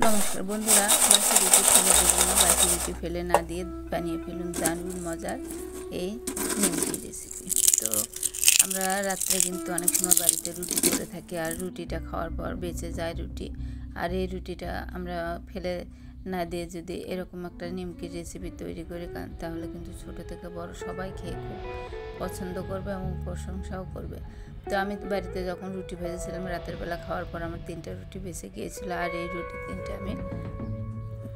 নমস্কার বন্ধুরা, বাসি রুটি ফেলে দেবেন না, বাসি রুটি ফেলে না দিয়ে বানিয়ে ফেলুন দারুণ মজার এই নিমকি রেসিপি। তো আমরা রাত্রে কিন্তু অনেক সময় বাড়িতে রুটি করে থাকি, আর রুটিটা খাওয়ার পর বেঁচে যায় রুটি, আর এই রুটিটা আমরা ফেলে না দিয়ে যদি এরকম একটা নিমকি রেসিপি তৈরি করে খান, তাহলে কিন্তু ছোটো থেকে বড় সবাই খেয়ে খুব পছন্দ করবে এবং প্রশংসাও করবে। তো আমি বাড়িতে যখন রুটি ভেজেছিলাম রাতের বেলা খাওয়ার পর আমার 3টা রুটি বেঁচে গিয়েছিল, আর এই রুটি 3টে আমি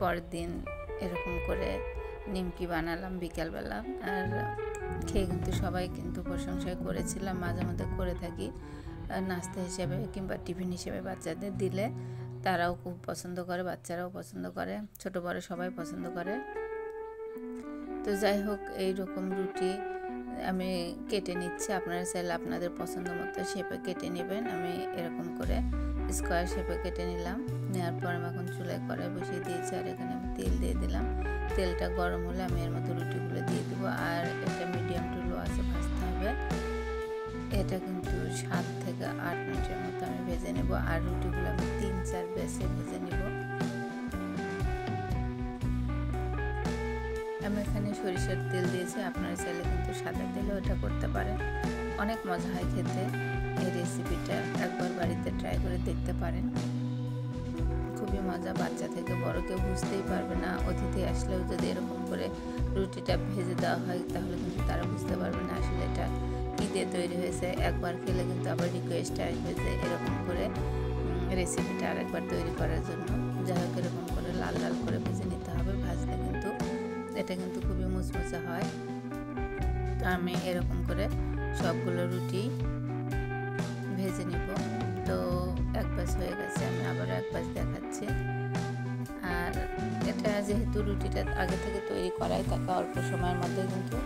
পরের দিন এরকম করে নিমকি বানালাম বিকালবেলা, আর খেয়ে কিন্তু সবাই কিন্তু প্রশংসাই করেছিলাম। মাঝে মধ্যে করে থাকি নাস্তা হিসেবে কিংবা টিফিন হিসেবে বাচ্চাদের দিলে তারাও খুব পছন্দ করে, বাচ্চারাও পছন্দ করে, ছোট বড় সবাই পছন্দ করে। তো যাই হোক, এইরকম রুটি আমি কেটে নিচ্ছি, আপনারা চাইলে আপনাদের পছন্দ মতো শেপে কেটে নেবেন। আমি এরকম করে স্কোয়ার শেপে কেটে নিলাম। নেওয়ার পর আমি এখন চুলায় কড়াই বসিয়ে দিয়েছি, আর এখানে আমি তেল দিয়ে দিলাম। তেলটা গরম হলে আমি এর মতো রুটিগুলো দিয়ে দেবো, আর এটা মিডিয়াম টু লো আছে ভাজতে হবে। এটা কিন্তু 7 থেকে 8 মিনিটের মতো আমি ভেজে নেব, আর রুটিগুলো আমি 3-4 ব্যাচে ভেজে নেব। আমি এখানে সরিষার তেল দিয়েছি, আপনারা চাইলে কিন্তু সাদা তেলেও এটা করতে পারেন। অনেক মজা হয় খেতে। এই রেসিপিটা একবার বাড়িতে ট্রাই করে দেখতে পারেন, খুবই মজা। বাচ্চা থেকে বড় কেউ বুঝতেই পারবে না। অতিথি আসলেও যদি এরকম করে রুটিটা ভেজে দেওয়া হয়, তাহলে কিন্তু তারা বুঝতে পারবে না আসলে এটা কী দিয়ে তৈরি হয়েছে। একবার খেলে কিন্তু আবার রিকোয়েস্ট আসবে যে এরকম করে রেসিপিটা আরেকবার তৈরি করার জন্য। যাই হোক, এরকম করে লাল লাল করে ভেজে নিতে হবে। ভাজলে কিন্তু এটা কিন্তু খুবই মুচমুচে হয়। তো আমি এরকম করে সবগুলো রুটি ভেজে নিব। তো এক পাশ হয়ে গেছে, আমি আবার এক পাশ দেখাচ্ছি। আর এটা যেহেতু রুটিটা আগে থেকে তৈরি করাই থাকে, অল্প সময়ের মধ্যে কিন্তু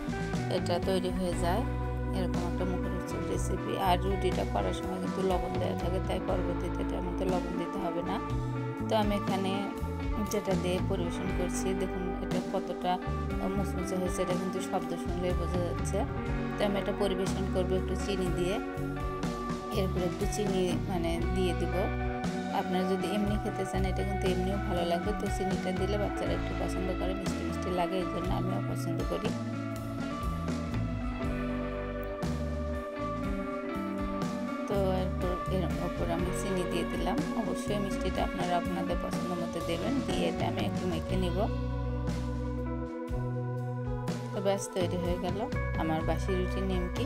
এটা তৈরি হয়ে যায়। এরকম একটা মুখরোচক রেসিপি। আর রুটিটা করার সময় কিন্তু লবণ দেওয়া থাকে, তাই পরবর্তীতে এটার মধ্যে লবণ দিতে হবে না। তো আমি এখানে যেটা দিয়ে পরিবেশন করছি, দেখুন এটা কতটা মুচমুচে হয়েছে, এটা কিন্তু শব্দ শুনলে বোঝা যাচ্ছে। তো আমি এটা পরিবেশন করবো একটু চিনি দিয়ে। এরপরে একটু চিনি দিয়ে দিব। আপনারা যদি এমনি খেতে চান, এটা কিন্তু এমনিও ভালো লাগবে। তো চিনিটা দিলে বাচ্চারা একটু পছন্দ করে, মিষ্টি মিষ্টি লাগে, এই জন্য আমিও পছন্দ করি। তো এর ওপর আমি চিনি দিয়ে দিলাম। অবশ্যই মিষ্টিটা আপনারা আপনাদের পছন্দ মতো দেবেন। দিয়ে এটা আমি একটু মেখে নিব। তো ব্যাস তৈরি হয়ে গেল আমার বাসি রুটি নিমকি।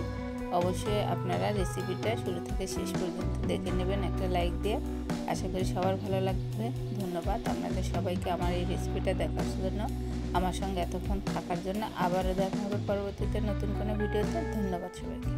অবশ্যই আপনারা রেসিপিটা শুরু থেকে শেষ পর্যন্ত দেখে নেবেন একটা লাইক দিয়ে। আশা করি সবার ভালো লাগবে। ধন্যবাদ আপনাদের সবাইকে আমার এই রেসিপিটা দেখার জন্য, আমার সঙ্গে এতক্ষণ থাকার জন্য। আবারও দেখা হবে পরবর্তীতে নতুন কোনো ভিডিওতে। ধন্যবাদ সবাইকে।